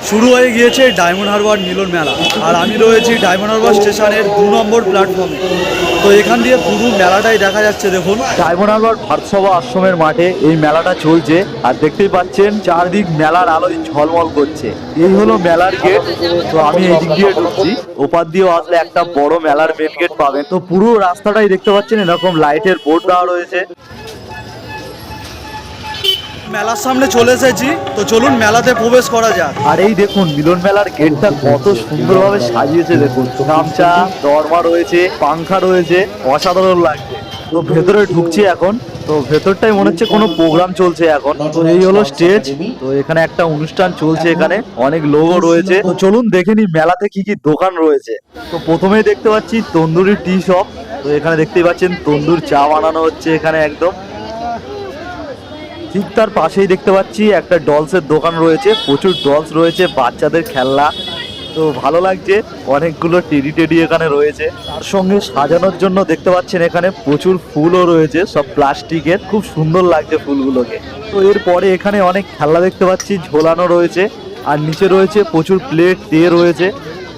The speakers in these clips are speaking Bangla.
শুরু হয়ে গিয়েছে ডায়মন্ড হারবার মিলন মেলা। আর আমি রয়েছি ডায়মন্ড হারবার স্টেশনের 2 নম্বর প্ল্যাটফর্মে। তো এখান দিয়ে পুরো মেলাটাই দেখা যাচ্ছে। দেখুন, ডায়মন্ড হারবার ভারতসভা আশ্রমের মাঠে এই মেলাটা চলছে। আর দেখতেই পাচ্ছেন চারদিক মেলার আলোয় ঝলমল করছে। এই হলো মেলার গেট। তো আমি এই দিক দিয়ে ঢুকছি। ওপার দিয়েও আসলে একটা বড় মেলার মেন গেট পাবেন। তো পুরো রাস্তাটাই দেখতে পাচ্ছেন এরকম লাইটের বোর্ড দেওয়া রয়েছে। মেলার সামনে চলে এসেছি, তো চলুন মেলাতে প্রবেশ করা যাক। আর এই দেখুন মিলন মেলার গেটটা কত সুন্দরভাবে সাজিয়েছে। দেখুন গামছা, দরমা রয়েছে, পাংখা রয়েছে, অসাধারণ লাগছে। তো ভেতরে ঢুকছি এখন। তো ভেতরটাই মনে হচ্ছে কোনো প্রোগ্রাম চলছে এখন। তো এই হলো স্টেজ। তো এখানে একটা অনুষ্ঠান চলছে, এখানে অনেক লোগো রয়েছে। তো চলুন দেখে নি মেলাতে কি কি দোকান রয়েছে। তো প্রথমেই দেখতে পাচ্ছি তন্দুরি টি শপ। তো এখানে দেখতেই পাচ্ছেন তন্দুর চা বানানো হচ্ছে এখানে একদম। ঠিক তার পাশেই দেখতে পাচ্ছি একটা ডলসের দোকান রয়েছে। প্রচুর ডলস রয়েছে, বাচ্চাদের খেলনা। তো ভালো লাগছে, অনেকগুলো টেডি টেডি এখানে রয়েছে। তার সঙ্গে সাজানোর জন্য দেখতে পাচ্ছেন এখানে প্রচুর ফুলও রয়েছে, সব প্লাস্টিকের। খুব সুন্দর লাগছে ফুলগুলোকে। তো এরপরে এখানে অনেক খেলনা দেখতে পাচ্ছি ঝোলানো রয়েছে। আর নিচে রয়েছে প্রচুর প্লেট, ট্রে রয়েছে,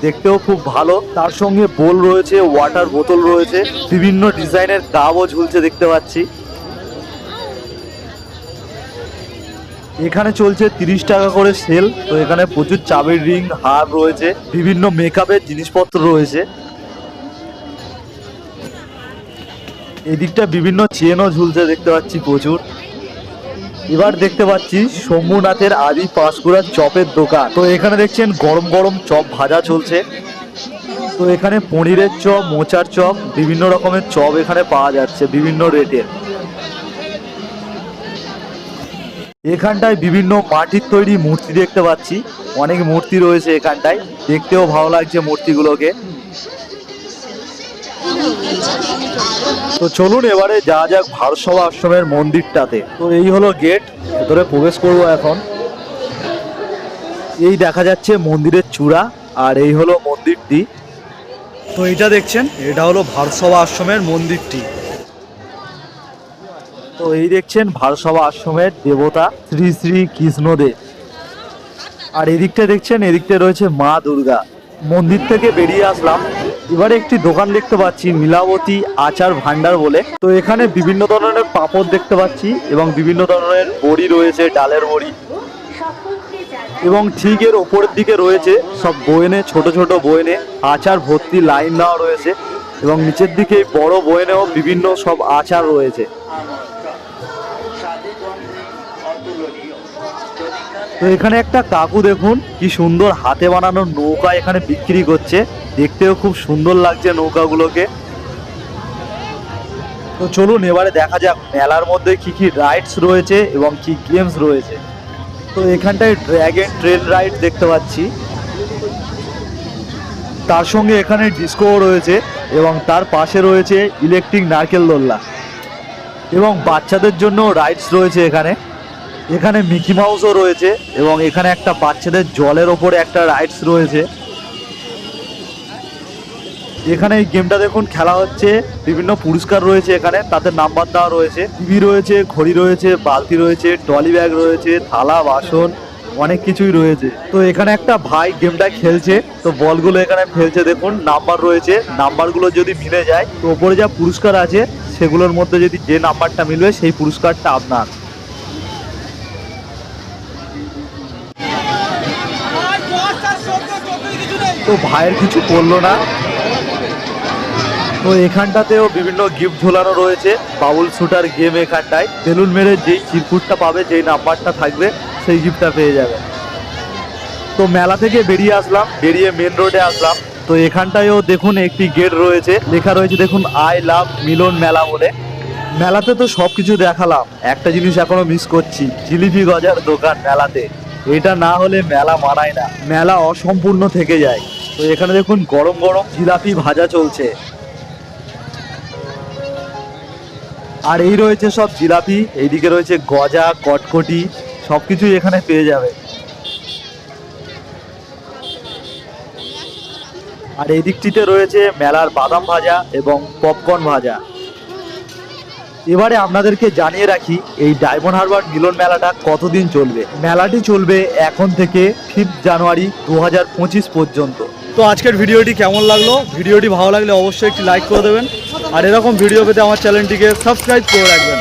দেখতেও খুব ভালো। তার সঙ্গে বোল রয়েছে, ওয়াটার বোতল রয়েছে, বিভিন্ন ডিজাইনের কাপও ঝুলছে দেখতে পাচ্ছি। এখানে চলছে 30 টাকা করে সেল। তো এখানে প্রচুর চাবির রিং, হার রয়েছে, বিভিন্ন মেকআপের জিনিসপত্র রয়েছে। এদিকটা বিভিন্ন চেনও ঝুলছে দেখতে পাচ্ছি প্রচুর। এবার দেখতে পাচ্ছি শম্ভুনাথের আদি পাঁশকুড়ার চপের দোকান। তো এখানে দেখছেন গরম গরম চপ ভাজা চলছে। তো এখানে পনিরের চপ, মোচার চপ, বিভিন্ন রকমের চপ এখানে পাওয়া যাচ্ছে বিভিন্ন রেটের। এখানটায় বিভিন্ন মাটির তৈরি মূর্তি দেখতে পাচ্ছি। অনেক মূর্তি রয়েছে এখানটায়, দেখতেও ভালো লাগছে মূর্তিগুলোকে। তো চলুন এবারে যাওয়া যাক ভারতসভা আশ্রমের মন্দিরটাতে। তো এই হলো গেট, ভেতরে প্রবেশ করবো এখন। এই দেখা যাচ্ছে মন্দিরের চূড়া, আর এই হলো মন্দিরটি। তো এটা দেখছেন, এটা হলো ভারতসভা আশ্রমের মন্দিরটি। তো এই দেখছেন ভারতসভা আশ্রমের দেবতা শ্রী শ্রী কৃষ্ণদেব। আর এদিকটা দেখছেন, এদিকটা রয়েছে মা দুর্গা। মন্দির থেকে বেরিয়ে আসলাম, এবারে একটি দোকান দেখতে পাচ্ছি নীলাবতী আচার ভান্ডার বলে। তো এখানে বিভিন্ন ধরনের পাপড় দেখতে পাচ্ছি এবং বিভিন্ন ধরনের বড়ি রয়েছে, ডালের বড়ি। এবং ঠিক এর ওপরের দিকে রয়েছে সব বয়নে, ছোট ছোট বয়নে আচার ভর্তি লাইন দেওয়া রয়েছে। এবং নিচের দিকে বড় বয়নেও বিভিন্ন সব আচার রয়েছে। তো এখানে একটা কাকু দেখুন কি সুন্দর হাতে বানানো নৌকা এখানে বিক্রি করছে। দেখতেও খুব সুন্দর লাগছে নৌকাগুলোকে। তো চলুন এবারে দেখা যাক মেলার মধ্যে কি কি রাইডস রয়েছে এবং কি গেমস রয়েছে। তো এখানটায় ড্র্যাগন ট্রেন রাইড দেখতে পাচ্ছি। তার সঙ্গে এখানে ডিস্কো রয়েছে এবং তার পাশে রয়েছে ইলেকট্রিক নারকেল দোলনা এবং বাচ্চাদের জন্য রাইডস রয়েছে এখানে। এখানে মিকি মাউসও রয়েছে এবং এখানে একটা বাচ্চাদের জলের ওপরে একটা রাইডস রয়েছে। এখানে এই গেমটা দেখুন খেলা হচ্ছে, বিভিন্ন পুরস্কার রয়েছে এখানে, তাতে নাম্বার দেওয়া রয়েছে। টিভি রয়েছে, ঘড়ি রয়েছে, বালতি রয়েছে, ট্রলি ব্যাগ রয়েছে, থালা বাসন, অনেক কিছুই রয়েছে। তো এখানে একটা ভাই গেমটা খেলছে, তো বলগুলো এখানে ফেলছে। দেখুন নাম্বার রয়েছে, নাম্বারগুলো যদি মিলে যায় তো ওপরে যা পুরস্কার আছে সেগুলোর মধ্যে যদি যে নাম্বারটা মিলবে সেই পুরস্কারটা আপনার। তো ভাইয়ের কিছু করলো না। তো এখানটাতেও বিভিন্ন গিফট ঝোলানো রয়েছে, বাবুল শুটার গেম। এখানটায় বেলুন মেরে যেই চিরকুটটা পাবে, যেই নাম্বারটা থাকবে সেই গিফটটা পেয়ে যাবে। তো মেলা থেকে বেরিয়ে আসলাম, বেরিয়ে মেন রোডে আসলাম। তো এখানটায়ও দেখুন একটি গেট রয়েছে, লেখা রয়েছে দেখুন আই লাভ মিলন মেলা বলে। মেলাতে তো সব কিছু দেখালাম, একটা জিনিস এখনো মিস করছি, জিলিপি গজার দোকান মেলাতে। এটা না হলে মেলা মানায় না, মেলা অসম্পূর্ণ থেকে যায়। তো এখানে দেখুন গরম গরম জিলাপি ভাজা চলছে। আর এই রয়েছে সব জিলাপি, এইদিকে রয়েছে গজা, কটকটি, সবকিছুই এখানে পেয়ে যাবে। আর এই দিকটিতে রয়েছে মেলার বাদাম ভাজা এবং পপকর্ন ভাজা। এবারে আপনাদেরকে জানিয়ে রাখি এই ডায়মন্ড হারবার মিলন মেলাটা কতদিন চলবে। মেলাটি চলবে এখন থেকে 5 জানুয়ারি 2025 পর্যন্ত। তো আজকের ভিডিওটি কেমন লাগলো? ভিডিওটি ভালো লাগলে অবশ্যই একটি লাইক করে দেবেন, আর এরকম ভিডিও পেতে আমার চ্যানেলটিকে সাবস্ক্রাইব করে রাখবেন।